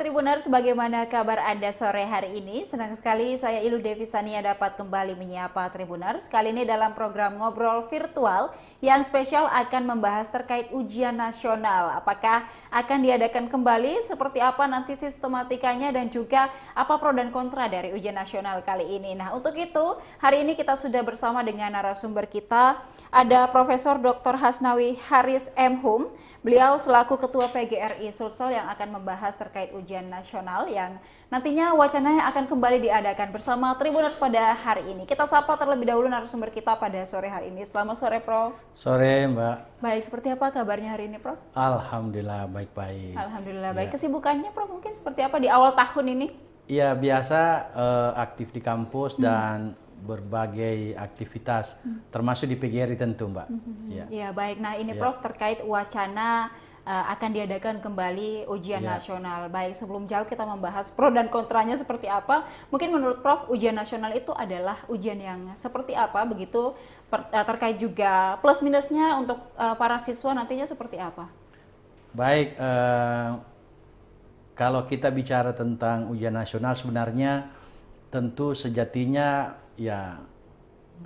Tribuners, bagaimana kabar Anda sore hari ini? Senang sekali saya Ilu Devisania dapat kembali menyapa Tribuners. Kali ini dalam program Ngobrol Virtual yang spesial akan membahas terkait ujian nasional. Apakah akan diadakan kembali, seperti apa nanti sistematikanya, dan juga apa pro dan kontra dari ujian nasional kali ini. Nah, untuk itu hari ini kita sudah bersama dengan narasumber kita. Ada Profesor Dr. Hasnawi Haris M. Hum. Beliau selaku Ketua PGRI Sulsel yang akan membahas terkait ujian nasional yang nantinya wacananya akan kembali diadakan bersama Tribuners pada hari ini. Kita sapa terlebih dahulu narasumber kita pada sore hari ini. Selamat sore, Prof. Sore, Mbak. Baik, seperti apa kabarnya hari ini, Prof? Alhamdulillah baik-baik. Alhamdulillah baik. Ya. Kesibukannya, Prof, mungkin seperti apa di awal tahun ini? Ya, biasa aktif di kampus dan berbagai aktivitas, termasuk di PGRI tentu, Mbak. Ya, baik. Nah, ini Prof terkait wacana akan diadakan kembali ujian nasional. Baik, sebelum jauh kita membahas pro dan kontranya seperti apa. Mungkin menurut Prof, ujian nasional itu adalah ujian yang seperti apa, begitu terkait juga plus minusnya untuk para siswa nantinya seperti apa? Baik, kalau kita bicara tentang ujian nasional, sebenarnya tentu sejatinya ya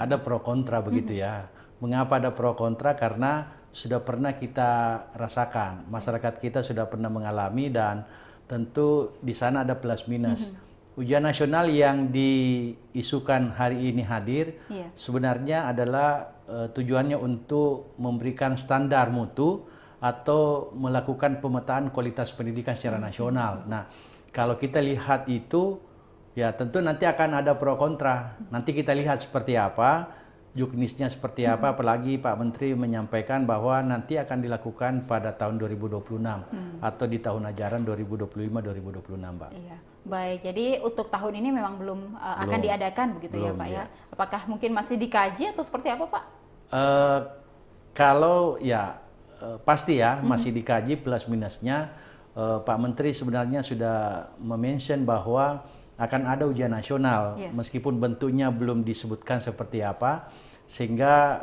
ada pro kontra begitu ya. Mengapa ada pro kontra? Karena sudah pernah kita rasakan, masyarakat kita sudah pernah mengalami, dan tentu di sana ada plus minus. Ujian nasional yang diisukan hari ini hadir sebenarnya adalah tujuannya untuk memberikan standar mutu atau melakukan pemetaan kualitas pendidikan secara nasional. Nah, kalau kita lihat itu, ya tentu nanti akan ada pro kontra. Nanti kita lihat seperti apa, juknisnya seperti apa, apalagi Pak Menteri menyampaikan bahwa nanti akan dilakukan pada tahun 2026 atau di tahun ajaran 2025-2026, Pak. Iya. Baik, jadi untuk tahun ini memang belum akan diadakan begitu ya, Pak ya. Apakah mungkin masih dikaji atau seperti apa, Pak? Kalau ya pasti ya masih dikaji plus minusnya. Pak Menteri sebenarnya sudah mention bahwa akan ada ujian nasional, meskipun bentuknya belum disebutkan seperti apa, sehingga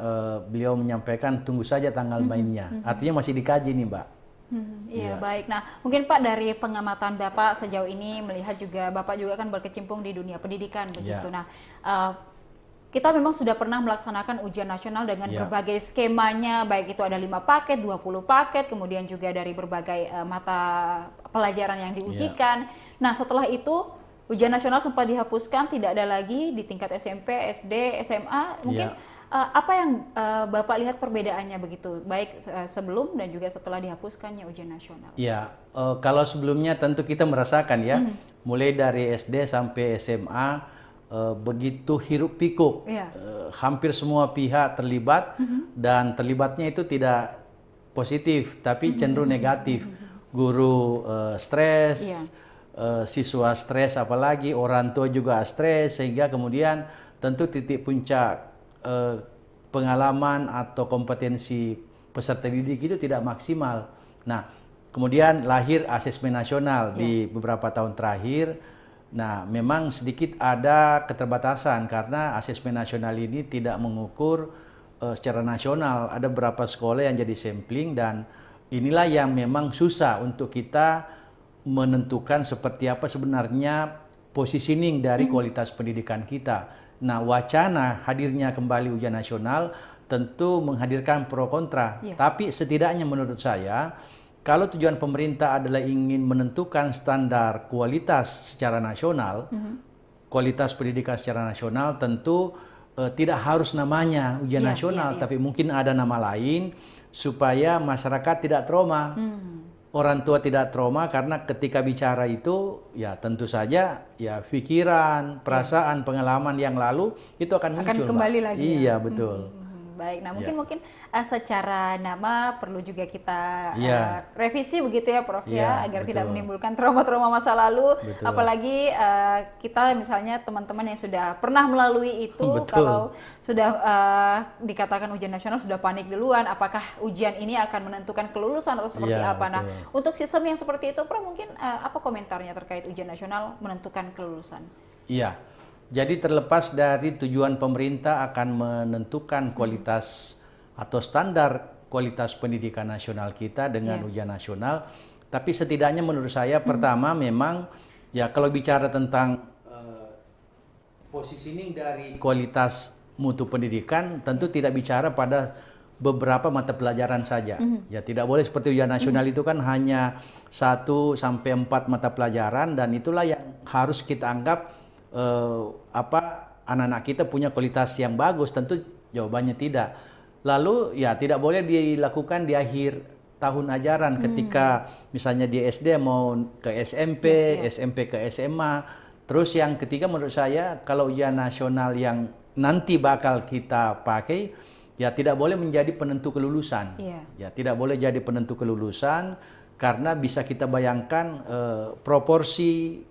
beliau menyampaikan tunggu saja tanggal mainnya. Artinya masih dikaji nih, Mbak. Iya, baik. Nah, mungkin Pak dari pengamatan Bapak sejauh ini melihat juga Bapak juga kan berkecimpung di dunia pendidikan begitu. Nah, kita memang sudah pernah melaksanakan ujian nasional dengan berbagai skemanya, baik itu ada 5 paket, 20 paket, kemudian juga dari berbagai mata pelajaran yang diujikan. Nah, setelah itu ujian nasional sempat dihapuskan, tidak ada lagi di tingkat SMP, SD, SMA. Mungkin apa yang Bapak lihat perbedaannya begitu, baik sebelum dan juga setelah dihapuskannya ujian nasional? Ya, kalau sebelumnya tentu kita merasakan ya, mulai dari SD sampai SMA, begitu hiruk pikuk, hampir semua pihak terlibat, dan terlibatnya itu tidak positif, tapi cenderung negatif. Guru stres, siswa stres, apalagi orang tua juga stres, sehingga kemudian tentu titik puncak pengalaman atau kompetensi peserta didik itu tidak maksimal. Nah, kemudian lahir asesmen nasional di beberapa tahun terakhir. Nah, memang sedikit ada keterbatasan karena asesmen nasional ini tidak mengukur secara nasional. Ada beberapa sekolah yang jadi sampling, dan inilah yang memang susah untuk kita menentukan seperti apa sebenarnya positioning dari kualitas pendidikan kita. Nah, wacana hadirnya kembali ujian nasional tentu menghadirkan pro kontra. Tapi setidaknya menurut saya, kalau tujuan pemerintah adalah ingin menentukan standar kualitas secara nasional, kualitas pendidikan secara nasional, tentu tidak harus namanya ujian nasional, tapi mungkin ada nama lain supaya masyarakat tidak trauma. Orang tua tidak trauma, karena ketika bicara itu ya tentu saja ya pikiran, perasaan, pengalaman yang lalu itu akan muncul, kembali lagi. Iya, betul. Baik, nah mungkin secara nama perlu juga kita revisi begitu ya, Prof, agar tidak menimbulkan trauma-trauma masa lalu. Apalagi kita misalnya teman-teman yang sudah pernah melalui itu, kalau sudah dikatakan ujian nasional sudah panik duluan, apakah ujian ini akan menentukan kelulusan atau seperti apa. Nah, untuk sistem yang seperti itu, Prof, mungkin apa komentarnya terkait ujian nasional menentukan kelulusan? Iya. Jadi terlepas dari tujuan pemerintah akan menentukan kualitas atau standar kualitas pendidikan nasional kita dengan ujian nasional, Tapi setidaknya menurut saya pertama memang ya kalau bicara tentang positioning dari kualitas mutu pendidikan tentu tidak bicara pada beberapa mata pelajaran saja. Ya tidak boleh seperti ujian nasional itu kan hanya 1 sampai 4 mata pelajaran dan itulah yang harus kita anggap anak-anak kita punya kualitas yang bagus. Tentu jawabannya tidak. Lalu ya tidak boleh dilakukan di akhir tahun ajaran ketika misalnya di SD mau ke SMP, SMP ke SMA. Terus yang ketiga menurut saya kalau ujian nasional yang nanti bakal kita pakai ya tidak boleh menjadi penentu kelulusan. Ya tidak boleh jadi penentu kelulusan karena bisa kita bayangkan proporsi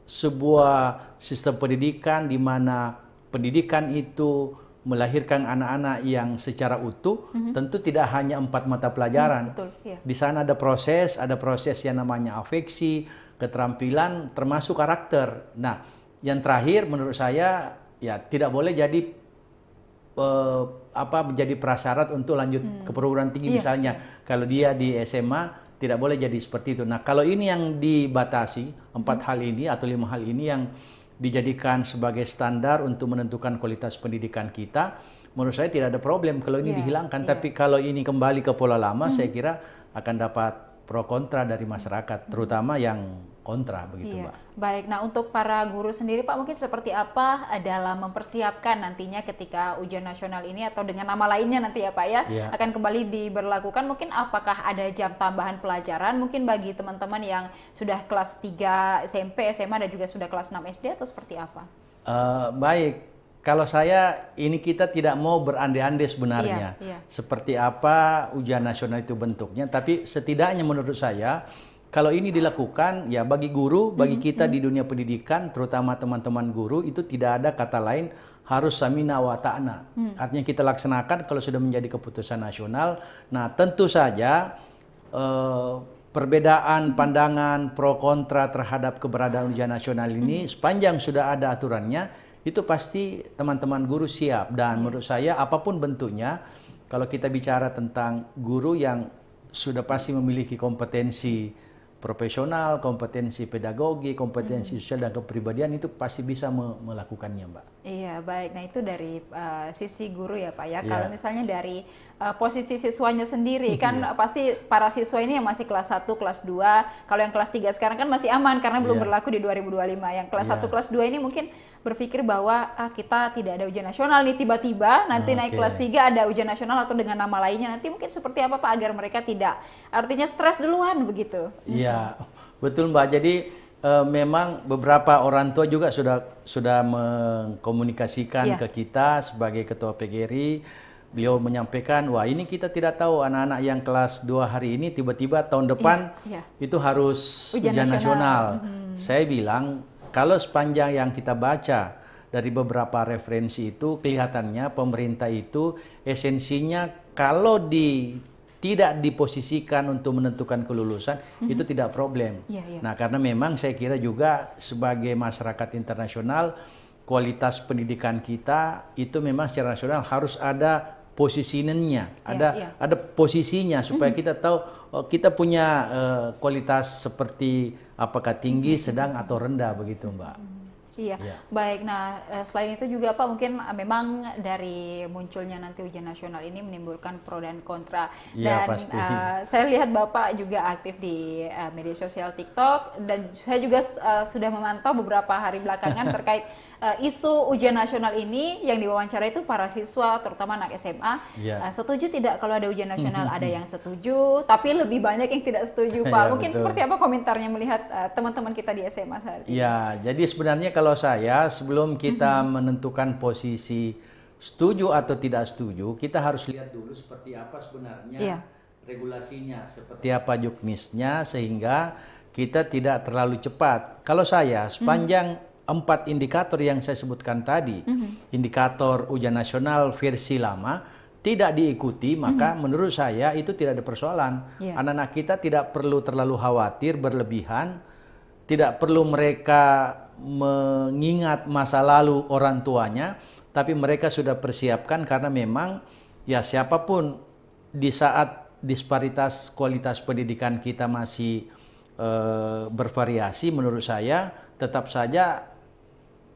sebuah sistem pendidikan di mana pendidikan itu melahirkan anak-anak yang secara utuh, tentu tidak hanya 4 mata pelajaran. Di sana ada proses yang namanya afeksi, keterampilan, termasuk karakter. Nah, yang terakhir menurut saya ya tidak boleh jadi menjadi prasyarat untuk lanjut ke perguruan tinggi misalnya. Kalau dia di SMA tidak boleh jadi seperti itu. Nah, kalau ini yang dibatasi 4 hal ini atau 5 hal ini yang dijadikan sebagai standar untuk menentukan kualitas pendidikan kita, menurut saya tidak ada problem kalau ini dihilangkan. Tapi kalau ini kembali ke pola lama, saya kira akan dapat pro kontra dari masyarakat, terutama yang kontra begitu, Mbak. Baik, nah untuk para guru sendiri Pak mungkin seperti apa dalam mempersiapkan nantinya ketika ujian nasional ini atau dengan nama lainnya nanti ya Pak ya akan kembali diberlakukan, mungkin apakah ada jam tambahan pelajaran mungkin bagi teman-teman yang sudah kelas 3 SMP, SMA dan juga sudah kelas 6 SD atau seperti apa? Baik. Kalau saya, ini kita tidak mau berandai-andai sebenarnya seperti apa ujian nasional itu bentuknya, tapi setidaknya menurut saya kalau ini dilakukan ya bagi guru, bagi kita di dunia pendidikan, terutama teman-teman guru itu tidak ada kata lain harus samina wa ta'na. Artinya kita laksanakan kalau sudah menjadi keputusan nasional. Nah tentu saja perbedaan pandangan pro kontra terhadap keberadaan ujian nasional ini sepanjang sudah ada aturannya itu pasti teman-teman guru siap. Dan menurut saya apapun bentuknya, kalau kita bicara tentang guru yang sudah pasti memiliki kompetensi profesional, kompetensi pedagogi, kompetensi sosial dan kepribadian itu pasti bisa melakukannya, Mbak. Iya, baik. Nah itu dari sisi guru ya Pak ya. Kalau misalnya dari posisi siswanya sendiri kan pasti para siswa ini yang masih kelas 1, kelas 2, kalau yang kelas 3 sekarang kan masih aman karena belum berlaku di 2025. Yang kelas 1, kelas 2 ini mungkin berpikir bahwa kita tidak ada ujian nasional nih, tiba-tiba nanti naik kelas 3 ada ujian nasional atau dengan nama lainnya, nanti mungkin seperti apa Pak agar mereka tidak artinya stres duluan begitu. Iya, betul Mbak. Jadi memang beberapa orang tua juga sudah mengkomunikasikan ke kita sebagai ketua PGRI. Beliau menyampaikan, wah ini kita tidak tahu anak-anak yang kelas 2 hari ini tiba-tiba tahun depan itu harus ujian nasional. Saya bilang, kalau sepanjang yang kita baca dari beberapa referensi itu kelihatannya pemerintah itu esensinya kalau tidak diposisikan untuk menentukan kelulusan itu tidak problem. Nah karena memang saya kira juga sebagai masyarakat internasional kualitas pendidikan kita itu memang secara nasional harus ada positioningnya, ada posisinya supaya kita tahu kita punya kualitas seperti apakah tinggi, sedang atau rendah begitu Mbak. Baik. Nah, selain itu juga Pak mungkin memang dari munculnya nanti ujian nasional ini menimbulkan pro dan kontra. Dan saya lihat Bapak juga aktif di media sosial TikTok dan saya juga sudah memantau beberapa hari belakangan terkait isu ujian nasional ini yang diwawancara itu para siswa terutama anak SMA setuju tidak kalau ada ujian nasional? Ada yang setuju, tapi lebih banyak yang tidak setuju Pak. Mungkin seperti apa komentarnya melihat teman-teman kita di SMA saat ini? Ya, jadi sebenarnya kalau saya sebelum kita menentukan posisi setuju atau tidak setuju, kita harus lihat dulu seperti apa sebenarnya regulasinya, seperti apa juknisnya sehingga kita tidak terlalu cepat. Kalau saya sepanjang 4 indikator yang saya sebutkan tadi, indikator ujian nasional versi lama tidak diikuti, maka menurut saya itu tidak ada persoalan. Anak-anak kita tidak perlu terlalu khawatir berlebihan, tidak perlu mereka mengingat masa lalu orang tuanya, tapi mereka sudah persiapkan karena memang ya siapapun di saat disparitas kualitas pendidikan kita masih bervariasi, menurut saya tetap saja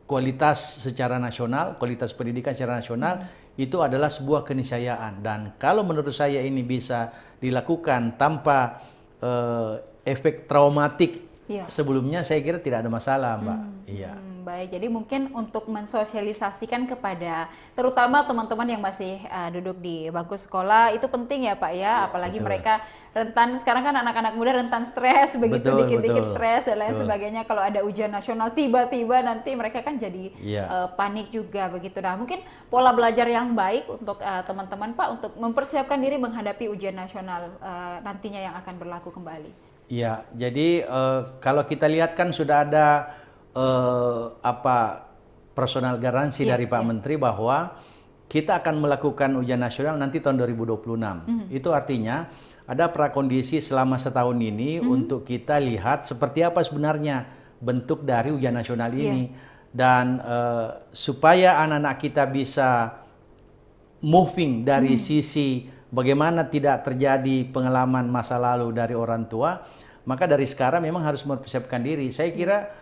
kualitas secara nasional, kualitas pendidikan secara nasional itu adalah sebuah keniscayaan. Dan kalau menurut saya ini bisa dilakukan tanpa efek traumatik sebelumnya, saya kira tidak ada masalah, Mbak. Iya. Baik, jadi mungkin untuk mensosialisasikan kepada terutama teman-teman yang masih duduk di bangku sekolah itu penting ya Pak ya, apalagi mereka rentan, sekarang kan anak-anak muda rentan stres, begitu dikit-dikit stres dan lain sebagainya. Kalau ada ujian nasional tiba-tiba nanti mereka kan jadi panik juga begitu. Nah mungkin pola belajar yang baik untuk teman-teman Pak untuk mempersiapkan diri menghadapi ujian nasional nantinya yang akan berlaku kembali. Iya, jadi kalau kita lihat kan sudah ada personal garansi dari Pak Menteri bahwa kita akan melakukan ujian nasional nanti tahun 2026. Itu artinya ada prakondisi selama setahun ini untuk kita lihat seperti apa sebenarnya bentuk dari ujian nasional ini. Dan supaya anak-anak kita bisa moving dari sisi bagaimana tidak terjadi pengalaman masa lalu dari orang tua, maka dari sekarang memang harus mempersiapkan diri. Saya kira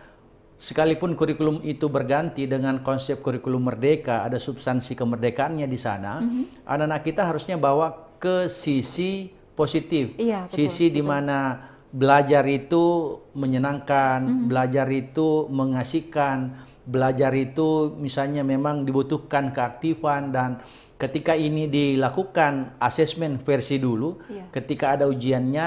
sekalipun kurikulum itu berganti dengan konsep kurikulum merdeka, ada substansi kemerdekaannya di sana, anak-anak kita harusnya bawa ke sisi positif, sisi di mana belajar itu menyenangkan, belajar itu mengasihkan, belajar itu misalnya memang dibutuhkan keaktifan, dan ketika ini dilakukan asesmen versi dulu, ketika ada ujiannya,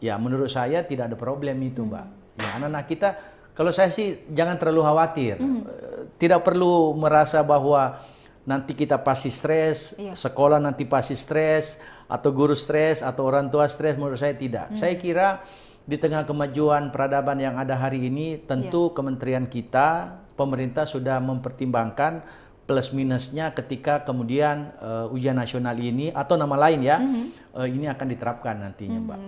ya menurut saya tidak ada problem itu, Mbak. Ya anak-anak kita, kalau saya sih jangan terlalu khawatir, tidak perlu merasa bahwa nanti kita pasti stres, sekolah nanti pasti stres, atau guru stres, atau orang tua stres. Menurut saya tidak. Saya kira di tengah kemajuan peradaban yang ada hari ini, tentu kementerian kita, pemerintah sudah mempertimbangkan plus minusnya ketika kemudian ujian nasional ini atau nama lain ya, ini akan diterapkan nantinya, Mbak.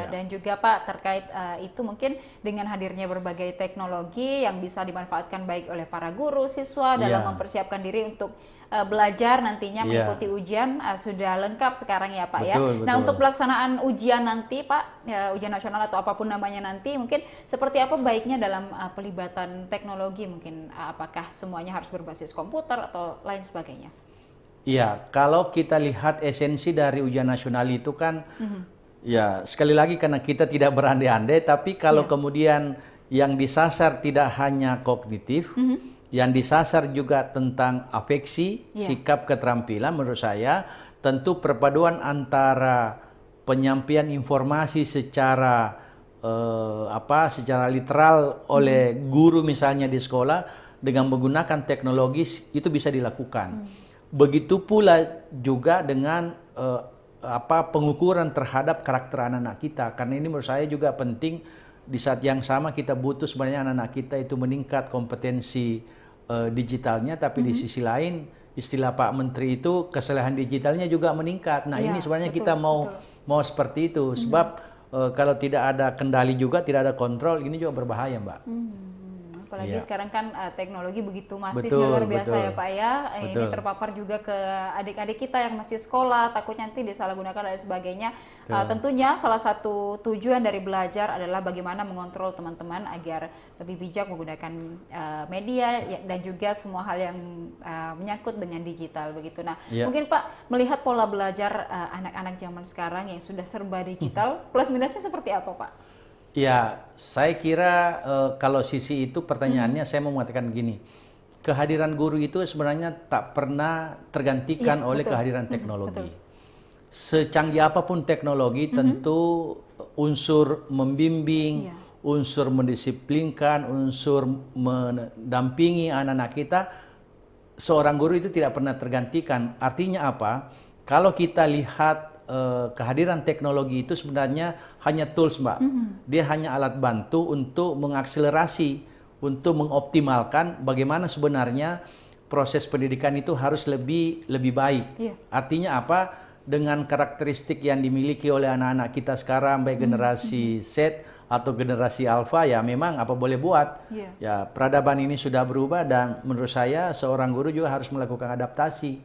Dan juga Pak terkait itu mungkin dengan hadirnya berbagai teknologi yang bisa dimanfaatkan baik oleh para guru, siswa dalam mempersiapkan diri untuk belajar nantinya mengikuti ujian sudah lengkap sekarang ya Pak betul. Nah untuk pelaksanaan ujian nanti Pak, ujian nasional atau apapun namanya nanti, mungkin seperti apa baiknya dalam pelibatan teknologi mungkin, apakah semuanya harus berbasis komputer atau lain sebagainya? Iya, kalau kita lihat esensi dari ujian nasional itu kan, ya sekali lagi karena kita tidak berandai-andai, tapi kalau kemudian yang disasar tidak hanya kognitif, yang disasar juga tentang afeksi, sikap, keterampilan, menurut saya tentu perpaduan antara penyampaian informasi secara secara literal oleh guru misalnya di sekolah dengan menggunakan teknologi itu bisa dilakukan. Begitu pula juga dengan pengukuran terhadap karakter anak-anak kita, karena ini menurut saya juga penting. Di saat yang sama kita butuh sebenarnya anak-anak kita itu meningkat kompetensi digitalnya, tapi di sisi lain istilah Pak Menteri itu kesalahan digitalnya juga meningkat. Nah ini sebenarnya kita mau seperti itu, sebab kalau tidak ada kendali juga, tidak ada kontrol, ini juga berbahaya, Mbak. Apalagi sekarang kan teknologi begitu masif, luar biasa ya Pak ya. Ini terpapar juga ke adik-adik kita yang masih sekolah, takutnya nanti disalahgunakan dan sebagainya. Tentunya salah satu tujuan dari belajar adalah bagaimana mengontrol teman-teman agar lebih bijak menggunakan media dan juga semua hal yang menyangkut dengan digital begitu. Nah, mungkin Pak melihat pola belajar anak-anak zaman sekarang yang sudah serba digital, plus minusnya seperti apa Pak? Ya, saya kira kalau sisi itu pertanyaannya saya mau mengatakan gini, kehadiran guru itu sebenarnya tak pernah tergantikan oleh kehadiran teknologi. Secanggih apapun teknologi, tentu unsur membimbing, unsur mendisiplinkan, unsur mendampingi anak-anak kita, seorang guru itu tidak pernah tergantikan. Artinya apa? Kalau kita lihat kehadiran teknologi itu sebenarnya hanya tools, Mbak. Dia hanya alat bantu untuk mengakselerasi, untuk mengoptimalkan bagaimana sebenarnya proses pendidikan itu harus lebih baik. Artinya apa? Dengan karakteristik yang dimiliki oleh anak-anak kita sekarang, baik generasi Z atau generasi Alpha, ya memang apa boleh buat. Ya peradaban ini sudah berubah dan menurut saya seorang guru juga harus melakukan adaptasi.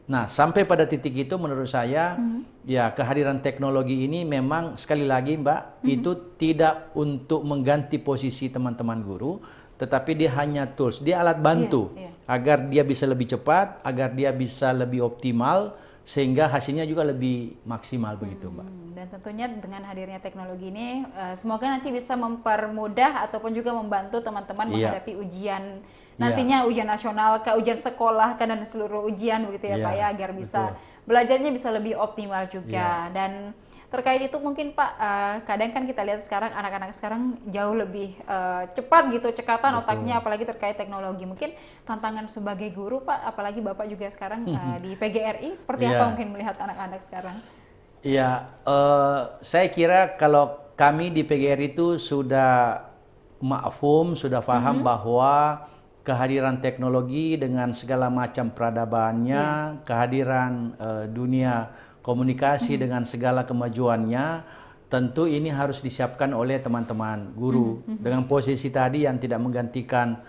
Nah, sampai pada titik itu menurut saya ya kehadiran teknologi ini memang sekali lagi Mbak itu tidak untuk mengganti posisi teman-teman guru, tetapi dia hanya tools, dia alat bantu agar dia bisa lebih cepat, agar dia bisa lebih optimal sehingga hasilnya juga lebih maksimal begitu Mbak. Dan tentunya dengan hadirnya teknologi ini semoga nanti bisa mempermudah ataupun juga membantu teman-teman menghadapi ujian nantinya ujian nasional, ujian sekolah dan seluruh ujian begitu ya Pak ya, agar bisa belajarnya bisa lebih optimal juga. Dan terkait itu mungkin Pak, kadang kan kita lihat sekarang anak-anak sekarang jauh lebih cepat gitu cekatan otaknya, apalagi terkait teknologi. Mungkin tantangan sebagai guru Pak, apalagi Bapak juga sekarang di PGRI, seperti apa mungkin melihat anak-anak sekarang? Iya, saya kira kalau kami di PGRI itu sudah mafhum, sudah paham bahwa kehadiran teknologi dengan segala macam peradabannya, kehadiran dunia komunikasi dengan segala kemajuannya, tentu ini harus disiapkan oleh teman-teman guru. Dengan posisi tadi yang tidak menggantikan,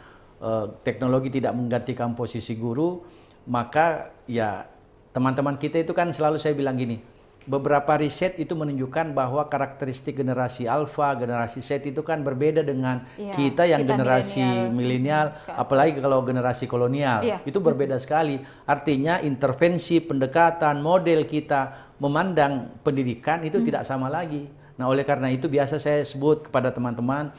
teknologi tidak menggantikan posisi guru, maka ya teman-teman kita itu kan selalu saya bilang gini, beberapa riset itu menunjukkan bahwa karakteristik generasi alfa, generasi Z itu kan berbeda dengan kita yang generasi milenial, apalagi kalau generasi kolonial, itu berbeda sekali. Artinya intervensi, pendekatan, model kita memandang pendidikan itu tidak sama lagi. Nah, oleh karena itu biasa saya sebut kepada teman-teman,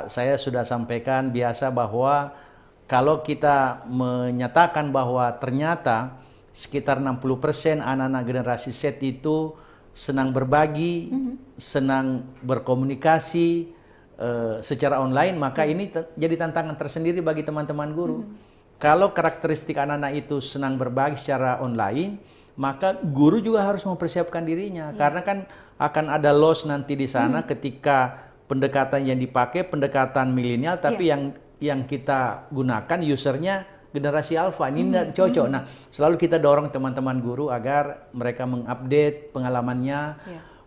saya sudah sampaikan biasa bahwa kalau kita menyatakan bahwa ternyata sekitar 60% anak-anak generasi Z itu senang berbagi, senang berkomunikasi secara online, maka ini jadi tantangan tersendiri bagi teman-teman guru. Kalau karakteristik anak-anak itu senang berbagi secara online, maka guru juga harus mempersiapkan dirinya, karena kan akan ada loss nanti di sana ketika pendekatan yang dipakai pendekatan milenial, tapi yang kita gunakan usernya generasi alfa, ini tidak cocok. Nah, selalu kita dorong teman-teman guru agar mereka mengupdate pengalamannya,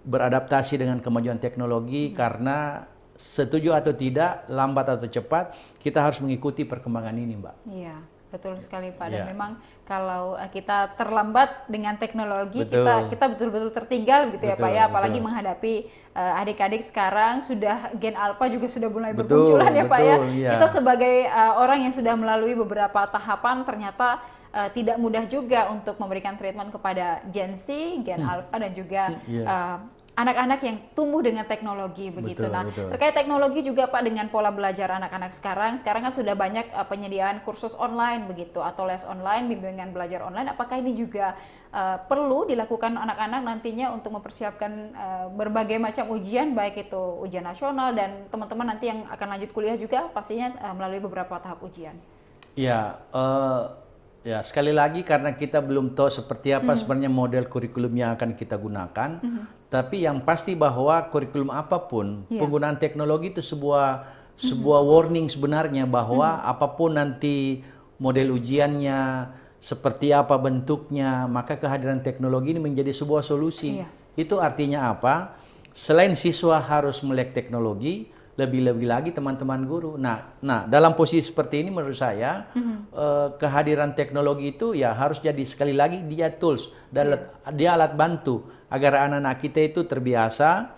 beradaptasi dengan kemajuan teknologi, karena setuju atau tidak, lambat atau cepat, kita harus mengikuti perkembangan ini, Mbak. Iya, betul sekali Pak. Dan memang kalau kita terlambat dengan teknologi, kita betul-betul tertinggal gitu ya Pak ya, apalagi menghadapi adik-adik sekarang sudah gen alpha juga sudah mulai bermunculan ya Pak ya. Kita sebagai orang yang sudah melalui beberapa tahapan ternyata tidak mudah juga untuk memberikan treatment kepada Gen Z, gen alpha dan juga anak-anak yang tumbuh dengan teknologi begitu. Terkait teknologi juga Pak, dengan pola belajar anak-anak sekarang kan sudah banyak penyediaan kursus online begitu atau les online, bimbingan belajar online. Apakah ini juga perlu dilakukan anak-anak nantinya untuk mempersiapkan berbagai macam ujian, baik itu ujian nasional dan teman-teman nanti yang akan lanjut kuliah juga pastinya melalui beberapa tahap ujian? Ya, sekali lagi karena kita belum tahu seperti apa sebenarnya model kurikulum yang akan kita gunakan, tapi yang pasti bahwa kurikulum apapun, penggunaan teknologi itu sebuah warning sebenarnya bahwa apapun nanti model ujiannya, seperti apa bentuknya, maka kehadiran teknologi ini menjadi sebuah solusi. Itu artinya apa? Selain siswa harus melek teknologi, lebih-lebih lagi teman-teman guru. Nah, dalam posisi seperti ini menurut saya kehadiran teknologi itu ya harus jadi sekali lagi dia tools dan dia alat bantu agar anak-anak kita itu terbiasa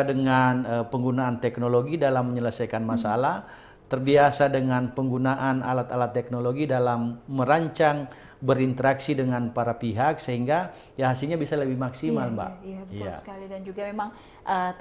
dengan penggunaan teknologi dalam menyelesaikan masalah, terbiasa dengan penggunaan alat-alat teknologi dalam merancang berinteraksi dengan para pihak sehingga ya hasilnya bisa lebih maksimal, Mbak. Iya, betul sekali. Dan juga memang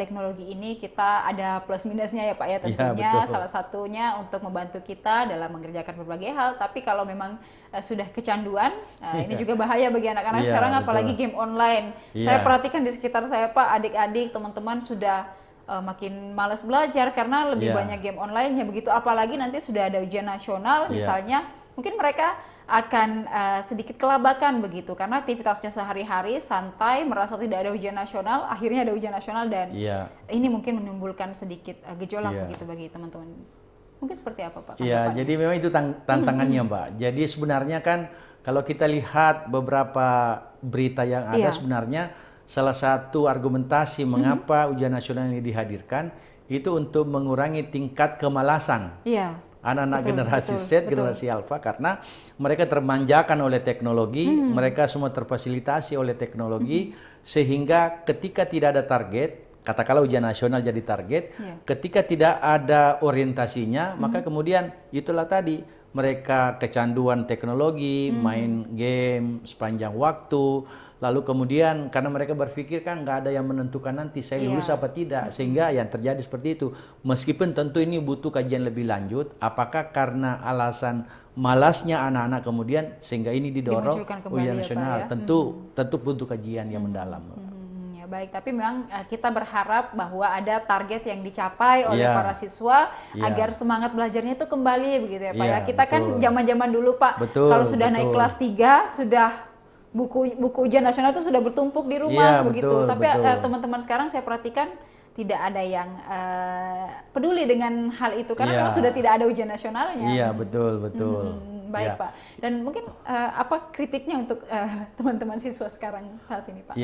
teknologi ini kita ada plus minusnya ya Pak ya tentunya. Salah satunya untuk membantu kita dalam mengerjakan berbagai hal, tapi kalau memang sudah kecanduan, ini juga bahaya bagi anak-anak sekarang, apalagi game online. Saya perhatikan di sekitar saya Pak, adik-adik, teman-teman sudah makin malas belajar karena lebih banyak game online-nya begitu. Apalagi nanti sudah ada ujian nasional misalnya, mungkin mereka akan sedikit kelabakan begitu karena aktivitasnya sehari-hari santai, merasa tidak ada ujian nasional, akhirnya ada ujian nasional dan ini mungkin menimbulkan sedikit gejolak begitu bagi teman-teman. Mungkin seperti apa Pak? Iya, jadi memang itu tantangannya Mbak. Jadi sebenarnya kan kalau kita lihat beberapa berita yang ada sebenarnya salah satu argumentasi mengapa ujian nasional ini dihadirkan itu untuk mengurangi tingkat kemalasan anak-anak generasi Z, generasi Alpha, karena mereka termanjakan oleh teknologi, mereka semua terfasilitasi oleh teknologi, sehingga ketika tidak ada target, katakanlah ujian nasional jadi target, ketika tidak ada orientasinya, maka kemudian itulah tadi, mereka kecanduan teknologi, main game sepanjang waktu, lalu kemudian karena mereka berpikir kan nggak ada yang menentukan nanti saya lulus apa tidak, sehingga yang terjadi seperti itu. Meskipun tentu ini butuh kajian lebih lanjut, apakah karena alasan malasnya anak-anak kemudian sehingga ini didorong ujian nasional, tentu butuh kajian yang mendalam. Baik, tapi memang kita berharap bahwa ada target yang dicapai oleh para siswa agar semangat belajarnya itu kembali begitu ya Pak ya. Kita kan zaman-zaman dulu Pak, kalau sudah naik kelas 3 sudah buku ujian nasional itu sudah bertumpuk di rumah begitu. Tapi teman-teman sekarang saya perhatikan tidak ada yang peduli dengan hal itu karena memang sudah tidak ada ujian nasionalnya. Iya, betul. Baik Pak. Dan mungkin apa kritiknya untuk teman-teman siswa sekarang saat ini Pak?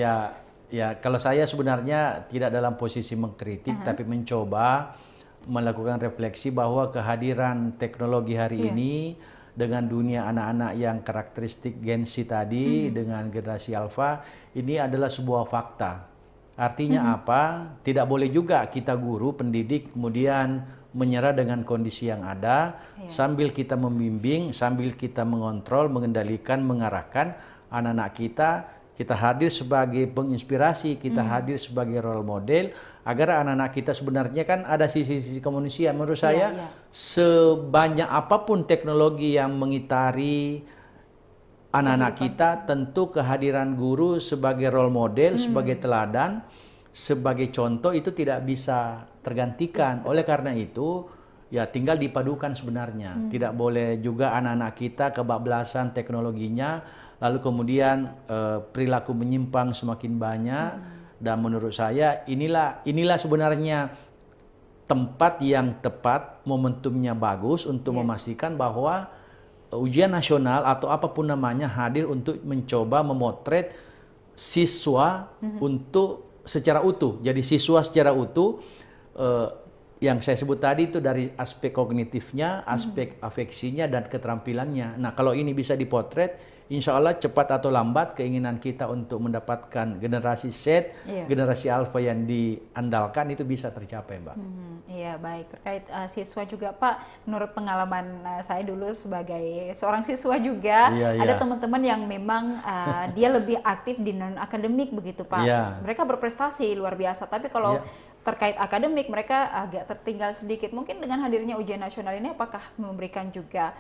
Ya, kalau saya sebenarnya tidak dalam posisi mengkritik, tapi mencoba melakukan refleksi bahwa kehadiran teknologi hari ini dengan dunia anak-anak yang karakteristik Gen Z tadi, dengan generasi Alpha, ini adalah sebuah fakta. Artinya apa? Tidak boleh juga kita guru, pendidik, kemudian menyerah dengan kondisi yang ada, sambil kita membimbing, sambil kita mengontrol, mengendalikan, mengarahkan anak-anak kita hadir sebagai penginspirasi, kita hadir sebagai role model, agar anak-anak kita sebenarnya kan ada sisi-sisi kemanusiaan. Menurut saya, sebanyak apapun teknologi yang mengitari anak-anak kita, tentu kehadiran guru sebagai role model, sebagai teladan, sebagai contoh itu tidak bisa tergantikan. Oleh karena itu, ya tinggal dipadukan sebenarnya. Tidak boleh juga anak-anak kita kebablasan teknologinya, lalu kemudian perilaku menyimpang semakin banyak, dan menurut saya inilah sebenarnya tempat yang tepat, momentumnya bagus untuk memastikan bahwa ujian nasional atau apapun namanya hadir untuk mencoba memotret siswa untuk secara utuh. Jadi siswa secara utuh, yang saya sebut tadi itu dari aspek kognitifnya, aspek afeksinya, dan keterampilannya. Nah, kalau ini bisa dipotret, insya Allah cepat atau lambat keinginan kita untuk mendapatkan generasi Z, generasi Alpha yang diandalkan itu bisa tercapai, Mbak. Iya, baik. Terkait siswa juga, Pak, menurut pengalaman saya dulu sebagai seorang siswa juga, ada teman-teman yang memang dia lebih aktif di non-akademik begitu, Pak. Mereka berprestasi luar biasa, tapi kalau terkait akademik mereka agak tertinggal sedikit. Mungkin dengan hadirnya ujian nasional ini apakah memberikan juga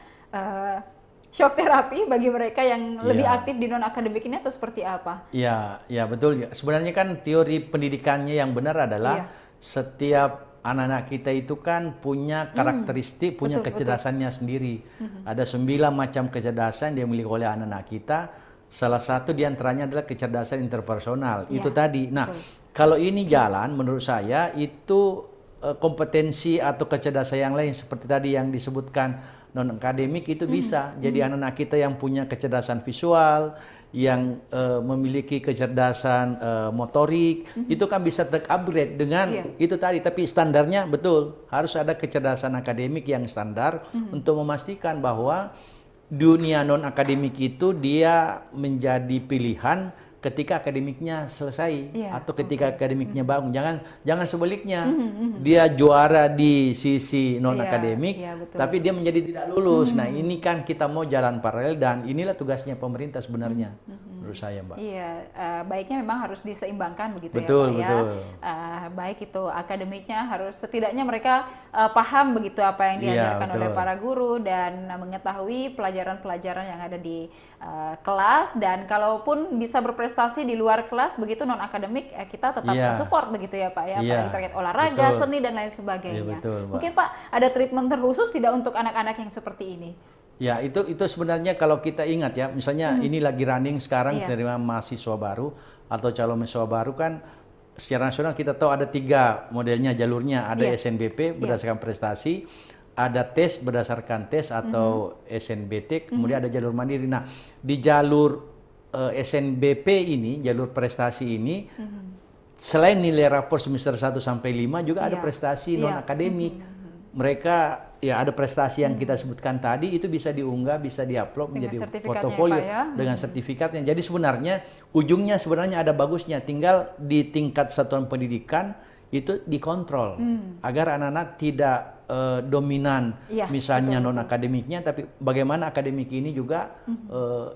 shock terapi bagi mereka yang lebih aktif di non akademik ini atau seperti apa? Ya betul. Sebenarnya kan teori pendidikannya yang benar adalah setiap anak-anak kita itu kan punya karakteristik, punya kecerdasannya sendiri. Ada 9 macam kecerdasan yang dimiliki oleh anak-anak kita. Salah satu diantaranya adalah kecerdasan interpersonal. Itu tadi. Nah, kalau ini jalan, menurut saya itu kompetensi atau kecerdasan yang lain seperti tadi yang disebutkan non-akademik itu bisa. Jadi anak-anak kita yang punya kecerdasan visual, yang memiliki kecerdasan motorik, itu kan bisa ter-upgrade dengan itu tadi. Tapi standarnya betul, harus ada kecerdasan akademik yang standar untuk memastikan bahwa dunia non-akademik itu dia menjadi pilihan ketika akademiknya selesai atau ketika akademiknya bangun. Jangan sebaliknya. Dia juara di sisi non akademik, tapi dia menjadi tidak lulus. Nah, ini kan kita mau jalan paralel, dan inilah tugasnya pemerintah sebenarnya. Menurut saya, Mbak. Iya, baiknya memang harus diseimbangkan begitu betul, ya, Pak. Betul. Baik itu akademiknya harus setidaknya mereka paham begitu apa yang diajarkan oleh para guru dan mengetahui pelajaran-pelajaran yang ada di kelas, dan kalaupun bisa berprestasi di luar kelas begitu non akademik, kita tetap support begitu ya Pak ya, apalagi terkait olahraga, seni dan lain sebagainya. Mungkin Pak ada treatment terkhusus tidak untuk anak-anak yang seperti ini? Ya, itu sebenarnya kalau kita ingat ya, misalnya ini lagi running sekarang menerima mahasiswa baru atau calon mahasiswa baru kan, secara nasional kita tahu ada 3 modelnya jalurnya, ada SNBP berdasarkan prestasi, ada tes berdasarkan tes atau SNBT, kemudian ada jalur mandiri. Nah, di jalur SNBP ini, jalur prestasi ini, selain nilai rapor semester 1 sampai 5 juga ada prestasi non akademik. Mereka ya ada prestasi yang kita sebutkan tadi itu bisa diunggah, bisa diupload menjadi portofolio dengan sertifikatnya. Jadi sebenarnya ujungnya sebenarnya ada bagusnya, tinggal di tingkat satuan pendidikan itu dikontrol agar anak-anak tidak dominan misalnya non akademiknya, tapi bagaimana akademik ini juga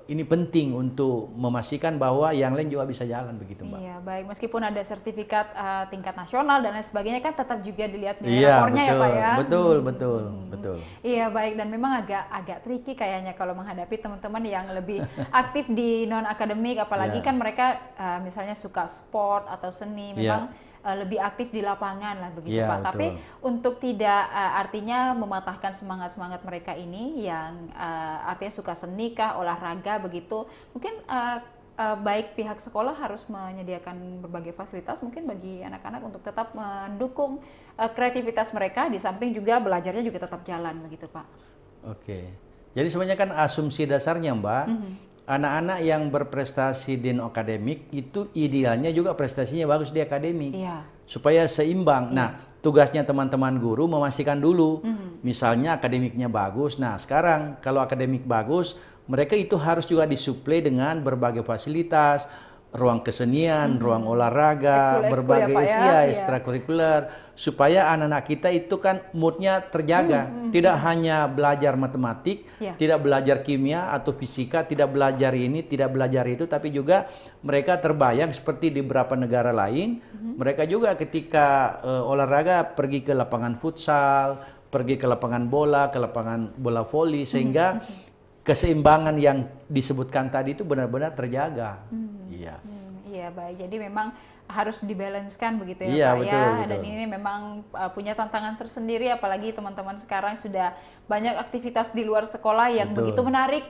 ini penting untuk memastikan bahwa yang lain juga bisa jalan begitu, Mbak. Iya, baik, meskipun ada sertifikat tingkat nasional dan lain sebagainya kan tetap juga dilihat nilai rapornya ya Pak ya. Betul. Iya, baik, dan memang agak tricky kayaknya kalau menghadapi teman-teman yang lebih aktif di non akademik, apalagi kan mereka misalnya suka sport atau seni, memang lebih aktif di lapangan lah begitu Pak. Betul. Tapi untuk tidak artinya mematahkan semangat mereka ini yang artinya suka seni kah, olahraga begitu, mungkin baik pihak sekolah harus menyediakan berbagai fasilitas mungkin bagi anak-anak untuk tetap mendukung kreativitas mereka, di samping juga belajarnya juga tetap jalan begitu Pak. Oke. Jadi sebenarnya kan asumsi dasarnya Mbak, anak-anak yang berprestasi di akademik itu idealnya juga prestasinya bagus di akademik, supaya seimbang. Nah, tugasnya teman-teman guru memastikan dulu, misalnya akademiknya bagus. Nah, sekarang kalau akademik bagus, mereka itu harus juga disuplai dengan berbagai fasilitas, ruang kesenian, ruang olahraga, berbagai ekstrakurikuler, supaya anak-anak kita itu kan moodnya terjaga, tidak hanya belajar matematik, tidak belajar kimia atau fisika, tidak belajar ini, tidak belajar itu, tapi juga mereka terbayang seperti di beberapa negara lain, mereka juga ketika olahraga pergi ke lapangan futsal, pergi ke lapangan bola, ke lapangan bola voli, sehingga keseimbangan yang disebutkan tadi itu benar-benar terjaga. Iya, baik. Jadi memang harus dibalanskan begitu ya Pak ya. Dan ini memang punya tantangan tersendiri, apalagi teman-teman sekarang sudah banyak aktivitas di luar sekolah yang begitu menarik,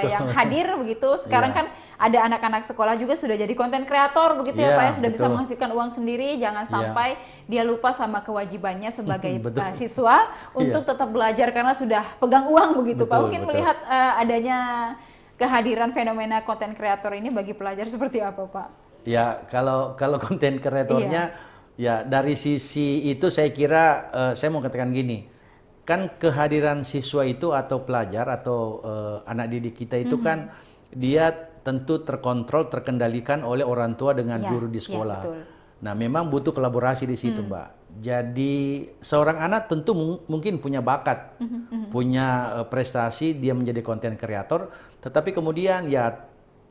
yang hadir begitu. Sekarang kan ada anak-anak sekolah juga sudah jadi konten kreator begitu ya Pak ya, sudah bisa menghasilkan uang sendiri. Jangan sampai dia lupa sama kewajibannya sebagai siswa untuk tetap belajar karena sudah pegang uang begitu Pak. Mungkin melihat adanya kehadiran fenomena konten kreator ini bagi pelajar seperti apa Pak? Ya, kalau konten kreatornya ya dari sisi itu saya kira saya mau katakan gini, kan kehadiran siswa itu atau pelajar atau anak didik kita itu kan dia tentu terkontrol, terkendalikan oleh orang tua dengan guru di sekolah. Nah, memang butuh kolaborasi di situ, Mbak. Jadi seorang anak tentu mungkin punya bakat, punya prestasi, dia menjadi konten kreator, tetapi kemudian ya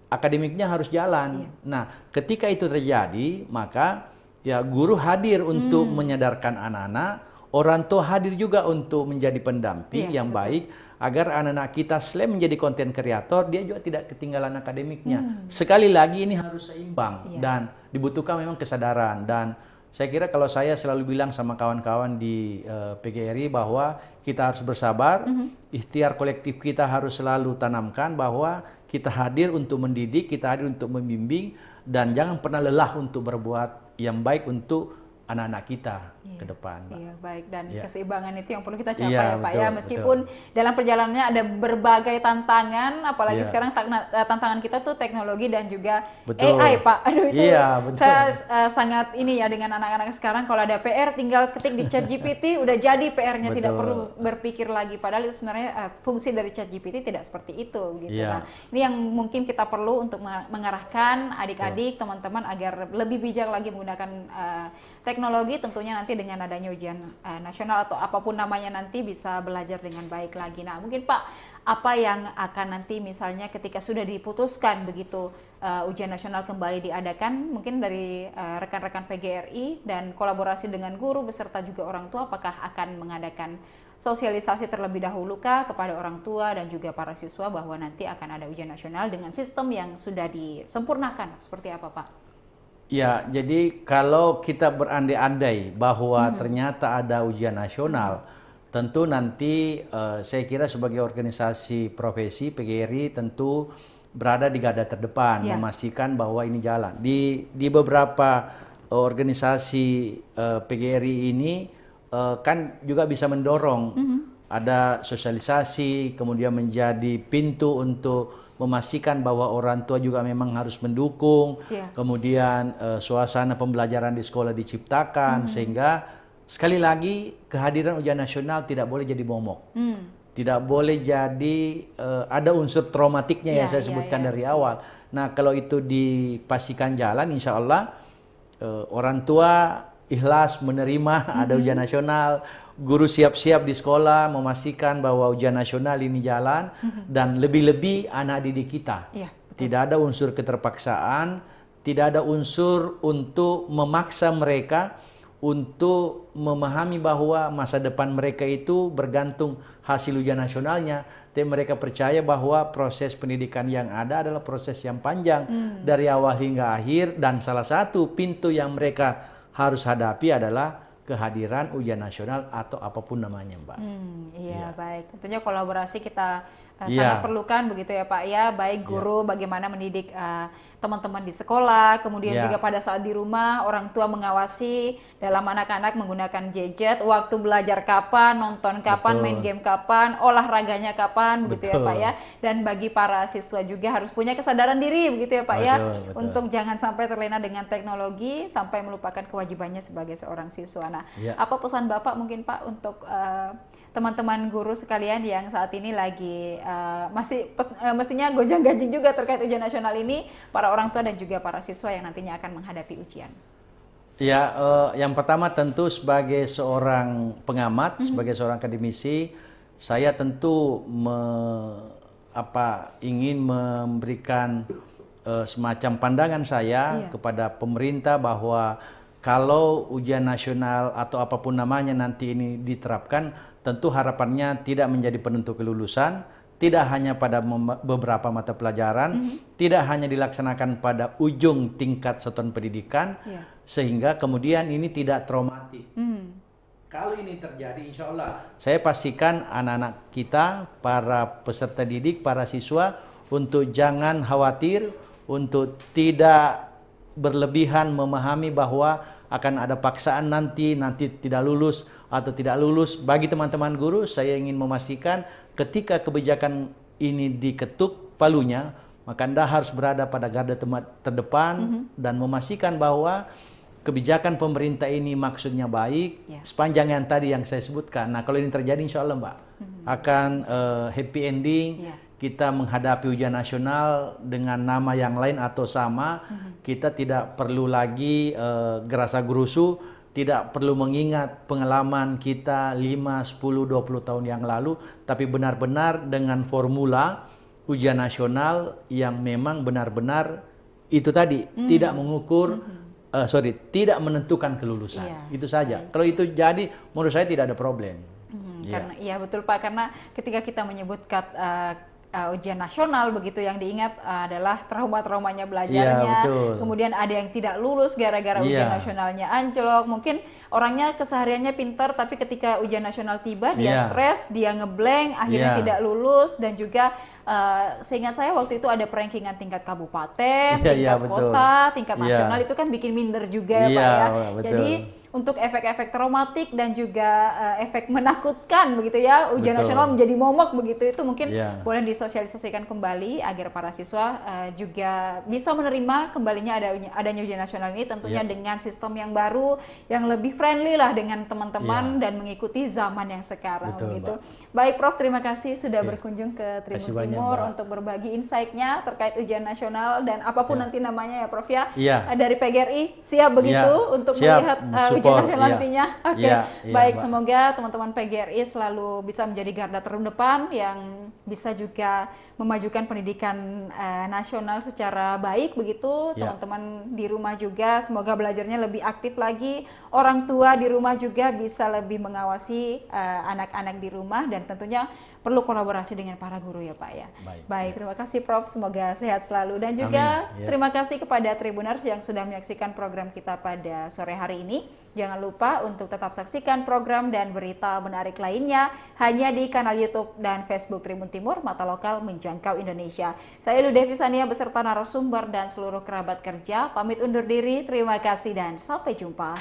akademiknya harus jalan. Nah, ketika itu terjadi, maka ya guru hadir untuk menyadarkan anak-anak, orang tua hadir juga untuk menjadi pendamping yang baik, agar anak-anak kita selain menjadi konten kreator, dia juga tidak ketinggalan akademiknya. Sekali lagi ini harus seimbang dan dibutuhkan memang kesadaran. Dan saya kira kalau saya selalu bilang sama kawan-kawan di PGRI bahwa kita harus bersabar, ikhtiar kolektif kita harus selalu tanamkan bahwa kita hadir untuk mendidik, kita hadir untuk membimbing, dan jangan pernah lelah untuk berbuat yang baik untuk anak-anak kita ke depan, Mbak. Iya, baik, dan keseimbangan itu yang perlu kita capai ya Pak ya, meskipun dalam perjalanannya ada berbagai tantangan, apalagi sekarang tantangan kita tuh teknologi dan juga AI Pak. Aduh itu saya sangat ini ya dengan anak-anak sekarang, kalau ada PR tinggal ketik di ChatGPT udah jadi PR-nya, tidak perlu berpikir lagi, padahal itu sebenarnya fungsi dari ChatGPT tidak seperti itu gitu. Nah, ini yang mungkin kita perlu untuk mengarahkan adik-adik, teman-teman agar lebih bijak lagi menggunakan teknologi, tentunya nanti dengan adanya ujian nasional atau apapun namanya nanti bisa belajar dengan baik lagi. Nah, mungkin Pak, apa yang akan nanti misalnya ketika sudah diputuskan begitu ujian nasional kembali diadakan, mungkin dari rekan-rekan PGRI dan kolaborasi dengan guru beserta juga orang tua, apakah akan mengadakan sosialisasi terlebih dahulu kah kepada orang tua dan juga para siswa bahwa nanti akan ada ujian nasional dengan sistem yang sudah disempurnakan, seperti apa Pak? Ya, jadi kalau kita berandai-andai bahwa ternyata ada ujian nasional, tentu nanti saya kira sebagai organisasi profesi PGRI tentu berada di garda terdepan, memastikan bahwa ini jalan. Di beberapa organisasi PGRI ini kan juga bisa mendorong, ada sosialisasi, kemudian menjadi pintu untuk memastikan bahwa orang tua juga memang harus mendukung, kemudian suasana pembelajaran di sekolah diciptakan, sehingga sekali lagi kehadiran ujian nasional tidak boleh jadi momok. Tidak boleh jadi ada unsur traumatiknya yang saya sebutkan dari awal. Nah, kalau itu dipastikan jalan, insya Allah orang tua ikhlas menerima ada ujian nasional, guru siap-siap di sekolah memastikan bahwa ujian nasional ini jalan, dan lebih-lebih anak didik kita. Tidak ada unsur keterpaksaan, tidak ada unsur untuk memaksa mereka untuk memahami bahwa masa depan mereka itu bergantung hasil ujian nasionalnya. Tapi mereka percaya bahwa proses pendidikan yang ada adalah proses yang panjang dari awal hingga akhir, dan salah satu pintu yang mereka harus hadapi adalah kehadiran ujian nasional atau apapun namanya, Mbak. Iya, baik. Tentunya kolaborasi kita sangat perlukan begitu ya Pak ya, baik guru bagaimana mendidik teman-teman di sekolah, kemudian juga pada saat di rumah orang tua mengawasi dalam anak-anak menggunakan gadget, waktu belajar kapan, nonton kapan, main game kapan, olahraganya kapan begitu ya Pak ya. Dan bagi para siswa juga harus punya kesadaran diri begitu ya Pak ya, untuk jangan sampai terlena dengan teknologi sampai melupakan kewajibannya sebagai seorang siswa. Nah, apa pesan Bapak mungkin Pak untuk teman-teman guru sekalian yang saat ini lagi mestinya gonjang-ganjing juga terkait ujian nasional ini, para orang tua dan juga para siswa yang nantinya akan menghadapi ujian? Ya, yang pertama tentu sebagai seorang pengamat, sebagai seorang akademisi, saya tentu ingin memberikan semacam pandangan saya kepada pemerintah bahwa kalau ujian nasional atau apapun namanya nanti ini diterapkan, tentu harapannya tidak menjadi penentu kelulusan, tidak hanya pada beberapa mata pelajaran, tidak hanya dilaksanakan pada ujung tingkat satuan pendidikan, sehingga kemudian ini tidak traumatik. Kalau ini terjadi, insya Allah saya pastikan anak-anak kita, para peserta didik, para siswa, untuk jangan khawatir, untuk tidak berlebihan memahami bahwa akan ada paksaan nanti tidak lulus atau tidak lulus. Bagi teman-teman guru, saya ingin memastikan ketika kebijakan ini diketuk palunya, maka Anda harus berada pada garda terdepan dan memastikan bahwa kebijakan pemerintah ini maksudnya baik, sepanjang yang tadi yang saya sebutkan. Nah, kalau ini terjadi, insya Allah Mbak, akan happy ending. Kita menghadapi ujian nasional dengan nama yang lain atau sama. Kita tidak perlu lagi gerasa gerusu, tidak perlu mengingat pengalaman kita 5, 10, 20 tahun yang lalu, tapi benar-benar dengan formula ujian nasional yang memang benar-benar itu tadi tidak mengukur, tidak menentukan kelulusan. Itu saja. Kalau itu jadi, menurut saya tidak ada problem. Karena iya betul Pak, karena ketika kita menyebut ujian nasional begitu, yang diingat adalah trauma-traumanya belajarnya, kemudian ada yang tidak lulus gara-gara ujian nasionalnya anjlok, mungkin orangnya kesehariannya pintar tapi ketika ujian nasional tiba dia stres, dia ngeblank, akhirnya tidak lulus. Dan juga seingat saya waktu itu ada perankingan tingkat kabupaten, tingkat kota, tingkat nasional, itu kan bikin minder juga ya Pak ya. Jadi untuk efek-efek traumatik dan juga efek menakutkan begitu ya, ujian nasional menjadi momok begitu, itu mungkin boleh disosialisasikan kembali agar para siswa juga bisa menerima kembalinya adanya ujian nasional ini, tentunya dengan sistem yang baru, yang lebih friendly lah dengan teman-teman dan mengikuti zaman yang sekarang begitu. Baik Prof, terima kasih sudah berkunjung ke Tribun Timur untuk berbagi insight-nya terkait ujian nasional dan apapun nanti namanya ya Prof ya. Dari PGRI siap begitu untuk melihat ujian nasional nantinya. Baik, semoga teman-teman PGRI selalu bisa menjadi garda terdepan yang bisa juga memajukan pendidikan nasional secara baik begitu. Teman-teman di rumah juga semoga belajarnya lebih aktif lagi. Orang tua di rumah juga bisa lebih mengawasi anak-anak di rumah, dan tentunya perlu kolaborasi dengan para guru ya Pak ya. Baik, terima kasih Prof, semoga sehat selalu. Dan juga terima kasih kepada Tribuners yang sudah menyaksikan program kita pada sore hari ini. Jangan lupa untuk tetap saksikan program dan berita menarik lainnya hanya di kanal YouTube dan Facebook Tribun Timur, mata lokal menjangkau Indonesia. Saya Ilu Devisania beserta narasumber dan seluruh kerabat kerja pamit undur diri. Terima kasih dan sampai jumpa.